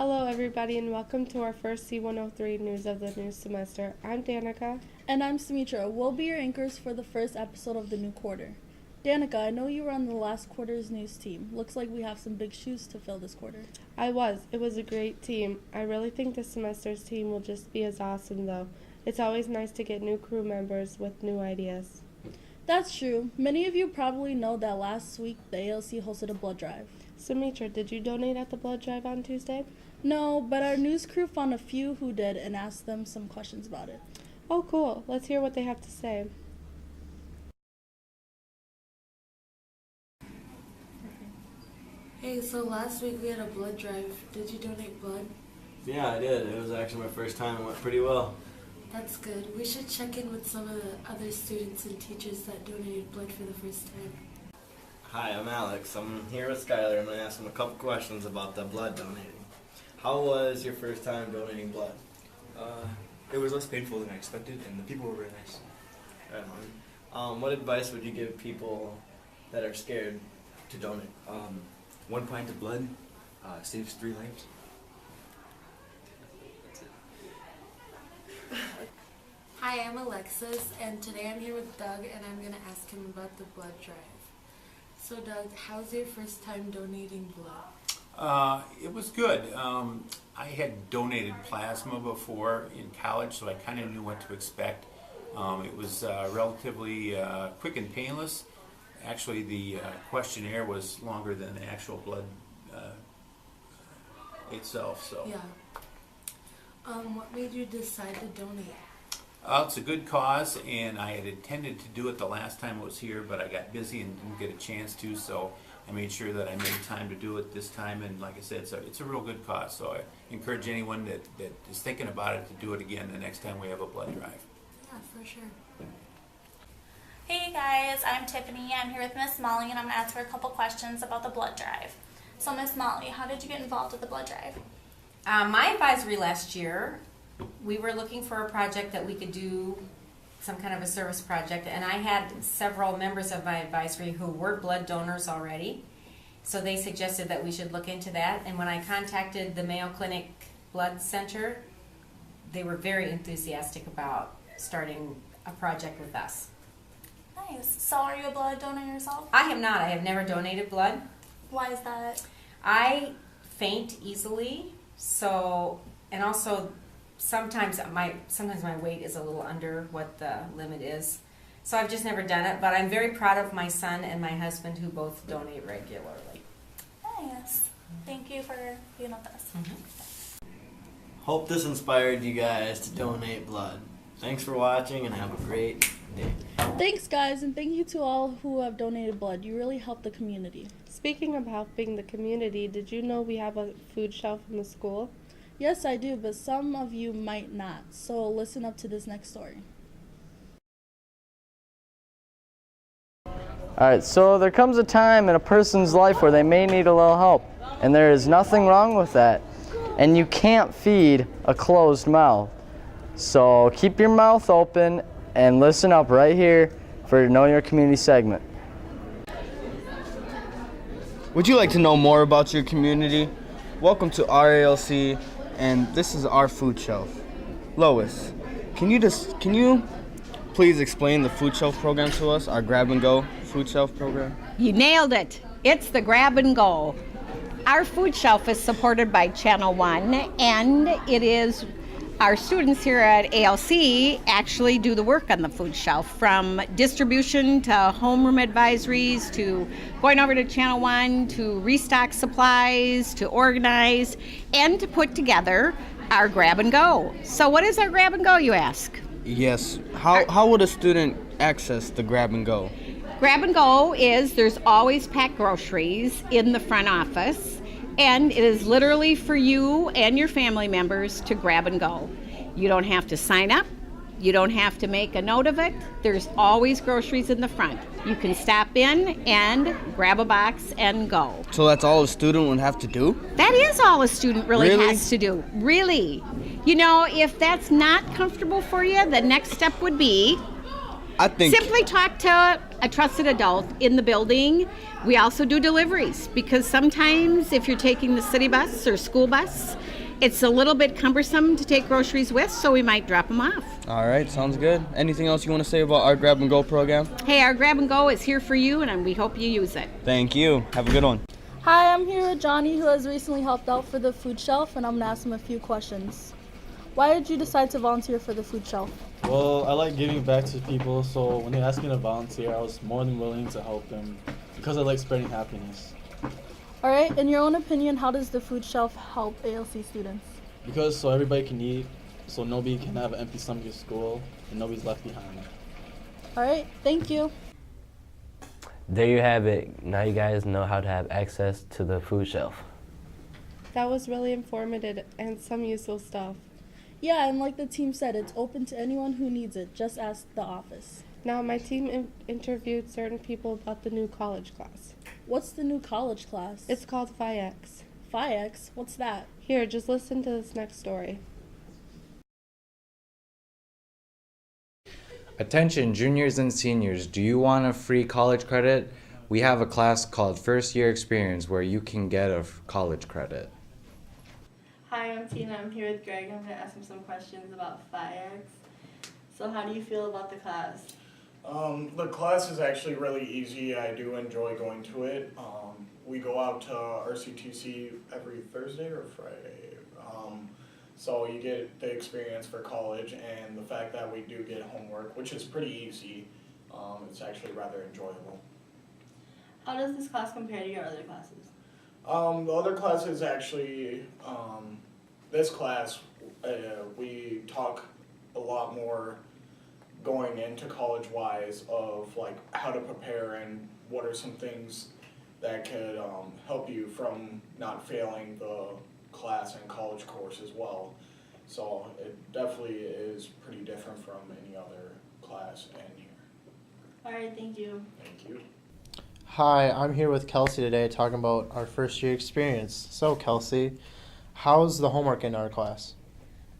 Hello everybody and welcome to our first C103 news of the new semester. I'm Danica. And I'm Samitra. We'll be your anchors for the first episode of the new quarter. Danica, I know you were on the last quarter's news team. Looks like we have some big shoes to fill this quarter. I was. It was a great team. I really think this semester's team will just be as awesome though. It's always nice to get new crew members with new ideas. That's true. Many of you probably know that last week the ALC hosted a blood drive. Samitra, did you donate at the blood drive on Tuesday? No, but our news crew found a few who did and asked them some questions about it. Oh, cool. Let's hear what they have to say. Hey, so last week we had a blood drive. Did you donate blood? Yeah, I did. It was actually my first time. It went pretty well. That's good. We should check in with some of the other students and teachers that donated blood for the first time. Hi, I'm Alex. I'm here with Skylar. I'm going to ask him a couple questions about the blood donating. How was your first time donating blood? It was less painful than I expected, and the people were very nice. Right on. What advice would you give people that are scared to donate? 1 pint of blood saves 3 lives. Hi, I'm Alexis, and today I'm here with Doug, and I'm going to ask him about the blood drive. So Doug, how's your first time donating blood? It was good. I had donated plasma before in college, so I kind of knew what to expect. It was relatively quick and painless. Actually, the questionnaire was longer than the actual blood itself. So. Yeah. What made you decide to donate? It's a good cause, and I had intended to do it the last time I was here, but I got busy and didn't get a chance to, so I made sure that I made time to do it this time, and like I said, it's a real good cause, so I encourage anyone that is thinking about it to do it again the next time we have a blood drive. Yeah, for sure. Hey guys, I'm Tiffany. I'm here with Miss Molly, and I'm going to ask her a couple questions about the blood drive. So Miss Molly, how did you get involved with the blood drive? My advisory last year, we were looking for a project that we could do, some kind of a service project, and I had several members of my advisory who were blood donors already, so they suggested that we should look into that. And when I contacted the Mayo Clinic Blood Center, they were very enthusiastic about starting a project with us. Nice. So are you a blood donor yourself? I have not. I have never donated blood. Why is that? I faint easily, so, and also sometimes my weight is a little under what the limit is. So I've just never done it, but I'm very proud of my son and my husband who both donate regularly. Nice. Thank you for being with us. Hope this inspired you guys to donate blood. Thanks for watching and have a great day. Thanks, guys, and thank you to all who have donated blood. You really helped the community. Speaking of helping the community, did you know we have a food shelf in the school? Yes, I do, but some of you might not. So listen up to this next story. Alright, so there comes a time in a person's life where they may need a little help, and there is nothing wrong with that. And you can't feed a closed mouth. So keep your mouth open and listen up right here for Know Your Community segment. Would you like to know more about your community? Welcome to our ALC, and this is our food shelf. Lois, can you please explain the food shelf program to us, our grab and go food shelf program? You nailed it. It's the grab and go. Our food shelf is supported by Channel 1, and it is our students here at ALC actually do the work on the food shelf, from distribution to homeroom advisories to going over to Channel 1 to restock supplies to organize and to put together our grab and go. So what is our grab and go, you ask? Yes. How would a student access the grab and go? Grab and go is there's always packed groceries in the front office, and it is literally for you and your family members to grab and go. You don't have to sign up. You don't have to make a note of it. There's always groceries in the front. You can stop in and grab a box and go. So that's all a student would have to do? That is all a student really Really? has to do. Really. You know, if that's not comfortable for you, the next step would be I think simply talk to a trusted adult in the building. We also do deliveries because sometimes if you're taking the city bus or school bus It's a little bit cumbersome to take groceries with, so we might drop them off. All right, sounds good. Anything else you want to say about our Grab and Go program? Hey, our Grab and Go is here for you, and we hope you use it. Thank you. Have a good one. Hi, I'm here with Johnny, who has recently helped out for the food shelf, and I'm going to ask him a few questions. Why did you decide to volunteer for the food shelf? Well, I like giving back to people, so when they asked me to volunteer, I was more than willing to help them because I like spreading happiness. All right, in your own opinion, how does the food shelf help ALC students? Because so everybody can eat, so nobody can have an empty stomach at school, and nobody's left behind. All right, thank you. There you have it. Now you guys know how to have access to the food shelf. That was really informative and some useful stuff. Yeah, and like the team said, it's open to anyone who needs it. Just ask the office. Now, my team interviewed certain people about the new college class. What's the new college class? It's called PHYX. PHYX? What's that? Here, just listen to this next story. Attention juniors and seniors, do you want a free college credit? We have a class called First Year Experience where you can get a college credit. Hi, I'm Tina. I'm here with Greg. I'm going to ask him some questions about PHYX. So how do you feel about the class? The class is actually really easy. I do enjoy going to it. We go out to RCTC every Thursday or Friday. So you get the experience for college and the fact that we do get homework, which is pretty easy. It's actually rather enjoyable. How does this class compare to your other classes? The other classes actually, this class, we talk a lot more going into college-wise of like how to prepare and what are some things that could help you from not failing the class and college course as well. So it definitely is pretty different from any other class in here. All right, thank you. Thank you. Hi, I'm here with Kelsey today talking about our first year experience. So Kelsey, how's the homework in our class?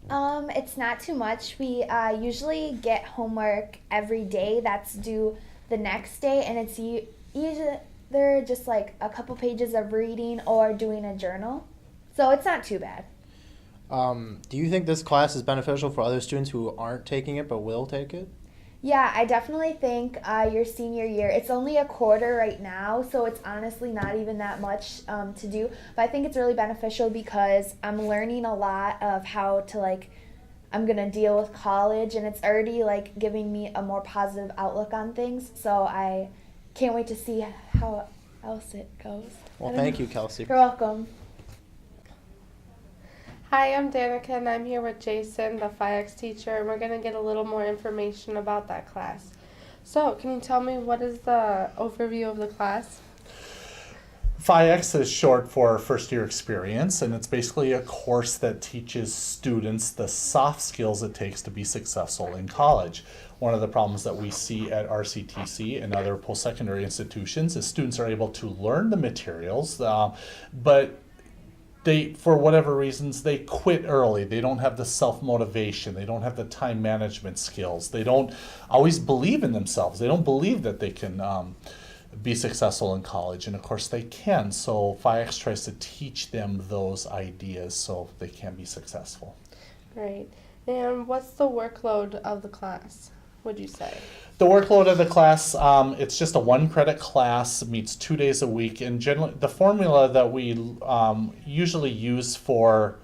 It's not too much. We usually get homework every day that's due the next day, and it's either just like a couple pages of reading or doing a journal. So it's not too bad. Do you think this class is beneficial for other students who aren't taking it but will take it? Yeah, I definitely think your senior year, it's only a quarter right now, so it's honestly not even that much to do. But I think it's really beneficial because I'm learning a lot of how to I'm going to deal with college, and it's already giving me a more positive outlook on things. So I can't wait to see how else it goes. Well, thank you, Kelsey. You're welcome. Hi, I'm Danica, and I'm here with Jason, the PHYX teacher, and we're going to get a little more information about that class. So, can you tell me what is the overview of the class? PHYX is short for First Year Experience, and it's basically a course that teaches students the soft skills it takes to be successful in college. One of the problems that we see at RCTC and other post-secondary institutions is students are able to learn the materials, but they, for whatever reasons, they quit early. They don't have the self-motivation. They don't have the time management skills. They don't always believe in themselves. They don't believe that they can be successful in college. And of course they can. So PHYX tries to teach them those ideas so they can be successful. Great. And what's the workload of the class, would you say? The workload of the class, it's just a 1-credit class, meets 2 days a week, and generally the formula that we usually use for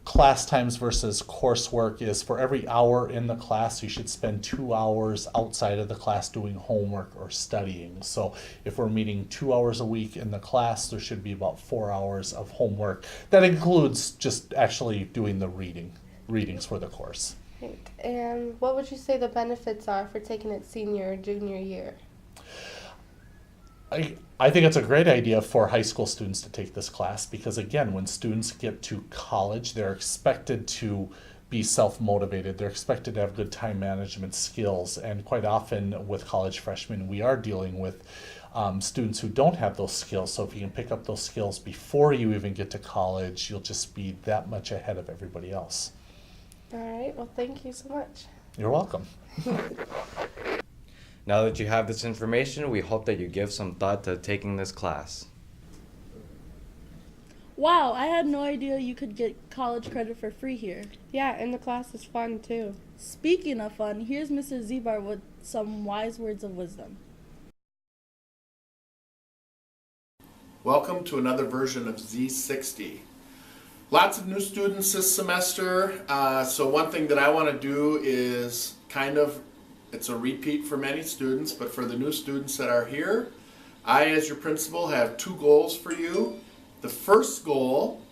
class times versus coursework is for every hour in the class, you should spend 2 hours outside of the class doing homework or studying. So if we're meeting 2 hours a week in the class, there should be about 4 hours of homework. That includes just actually doing the readings for the course. Great. And what would you say the benefits are for taking it senior or junior year? I think it's a great idea for high school students to take this class because, again, when students get to college, they're expected to be self-motivated. They're expected to have good time management skills. And quite often with college freshmen, we are dealing with students who don't have those skills. So if you can pick up those skills before you even get to college, you'll just be that much ahead of everybody else. All right. Well, thank you so much. You're welcome. Now that you have this information, we hope that you give some thought to taking this class. Wow, I had no idea you could get college credit for free here. Yeah, and the class is fun too. Speaking of fun, here's Mr. Zibar with some wise words of wisdom. Welcome to another version of Z60. Lots of new students this semester, so one thing that I want to do is it's a repeat for many students, but for the new students that are here, I as your principal have 2 goals for you. The first goal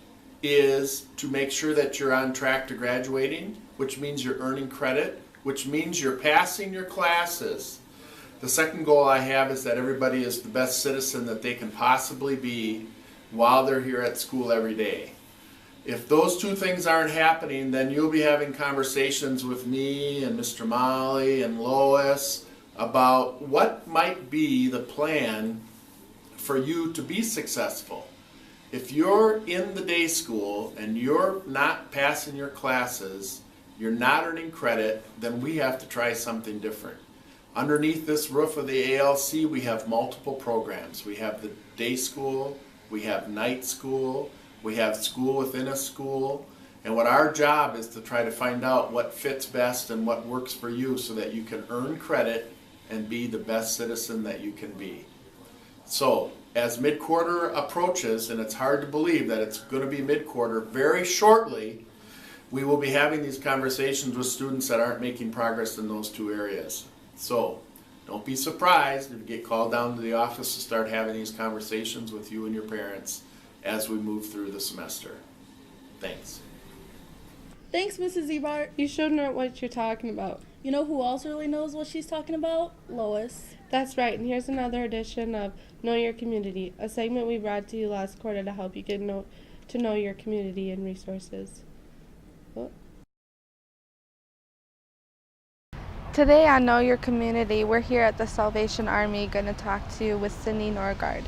is to make sure that you're on track to graduating, which means you're earning credit, which means you're passing your classes. The second goal I have is that everybody is the best citizen that they can possibly be while they're here at school every day. If those 2 things aren't happening, then you'll be having conversations with me and Mr. Molly and Lois about what might be the plan for you to be successful. If you're in the day school and you're not passing your classes, you're not earning credit, then we have to try something different. Underneath this roof of the ALC, we have multiple programs. We have the day school, we have night school, we have school within a school, and what our job is to try to find out what fits best and what works for you so that you can earn credit and be the best citizen that you can be. So, as mid-quarter approaches, and it's hard to believe that it's going to be mid-quarter, very shortly we will be having these conversations with students that aren't making progress in those 2 areas. So, don't be surprised if you get called down to the office to start having these conversations with you and your parents as we move through the semester. Thanks. Thanks, Mrs. Ebart. You should know what you're talking about. You know who else really knows what she's talking about? Lois. That's right, and here's another edition of Know Your Community, a segment we brought to you last quarter to help you get to know your community and resources. Oh. Today on Know Your Community, we're here at the Salvation Army going to talk to you with Cindy Norgard.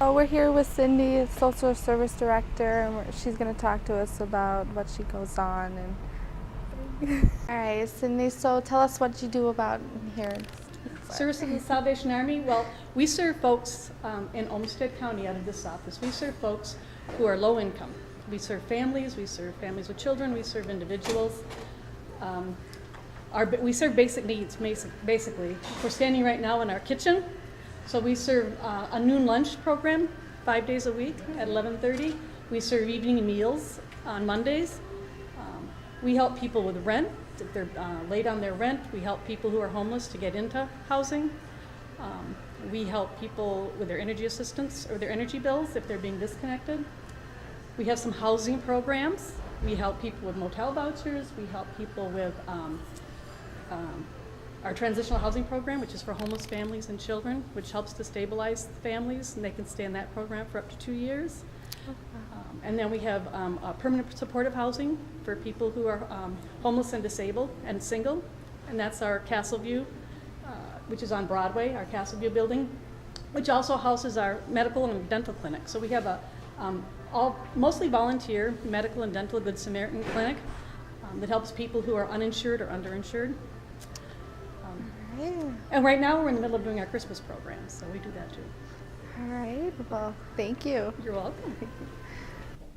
We're here with Cindy, Social Service Director, and she's going to talk to us about what she goes on. And all right, Cindy, so tell us what you do about here. Service of the Salvation Army? Well, we serve folks in Olmsted County out of this office. We serve folks who are low income. We serve families with children, we serve individuals. We serve basic needs, basically. We're standing right now in our kitchen. So we serve a noon lunch program 5 days a week at 11:30. We serve evening meals on Mondays. We help people with rent. If they're late on their rent, we help people who are homeless to get into housing. We help people with their energy assistance or their energy bills if they're being disconnected. We have some housing programs. We help people with motel vouchers. We help people with our transitional housing program, which is for homeless families and children, which helps to stabilize families, and they can stay in that program for up to 2 years. And then we have permanent supportive housing for people who are homeless and disabled and single, and that's our Castleview, which is on Broadway, our Castleview building, which also houses our medical and dental clinic. So we have a mostly volunteer medical and dental Good Samaritan clinic that helps people who are uninsured or underinsured. And right now we're in the middle of doing our Christmas program, so we do that too. All right, well, thank you. You're welcome.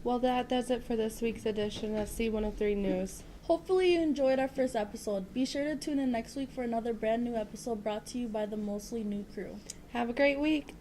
Well, that does it for this week's edition of C103 News. Hopefully you enjoyed our first episode. Be sure to tune in next week for another brand new episode brought to you by the Mostly New crew. Have a great week.